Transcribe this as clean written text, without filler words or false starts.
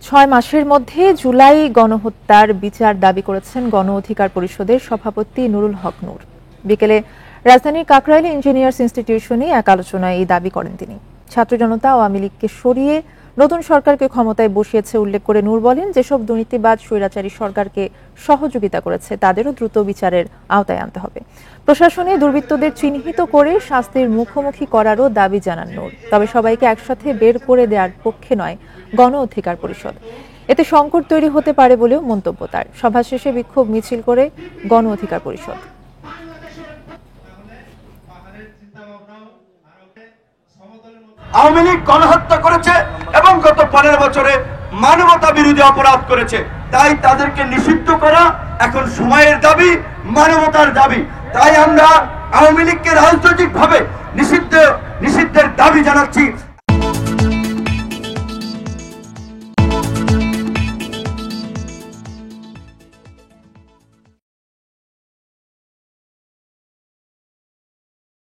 6 মাসের মধ্যে জুলাই গণহত্যার বিচার দাবি করেছেন গণ অধিকার পরিষদের সভাপতি নুরুল হক নূর। বিকেলে রাজধানীর কাকরাইল ইঞ্জিনিয়ার্স ইনস্টিটিউশনে এক আলোচনায় এই দাবি করেন তিনি। ছাত্র জনতা আওয়ামী লীগকে সরিয়ে নতুন সরকারকে ক্ষমতায় বসিয়েছে উল্লেখ করে নূর বলেন, যেসব দুর্নীতিবাজ স্বৈরাচারী সরকারকে সহযোগিতা করেছে তাদেরও দ্রুত বিচারের আওতায় আনতে হবে। প্রশাসনে দুর্বৃত্তদের চিহ্নিত করে শাস্তির মুখোমুখি করারও দাবি জানান নূর। তবে সবাইকে একসাথে বের করে দেওয়ার পক্ষে নয় গণ অধিকার পরিষদ। এতে সংকট তৈরি হতে পারে বলেও মন্তব্য তার। সভা শেষে বিক্ষোভ মিছিল করে গণ অধিকার পরিষদ। আওয়ামী লীগ গণহত্যা করেছে এবং গত 15 বছরে মানবতা বিরোধী অপরাধ করেছে, তাই তাদেরকে নিষিদ্ধ করা এখন সময়ের দাবি, মানবতার দাবি। তাই আমরা আওয়ামী লীগকে রাজনৈতিকভাবে নিষিদ্ধের দাবি জানাচ্ছি।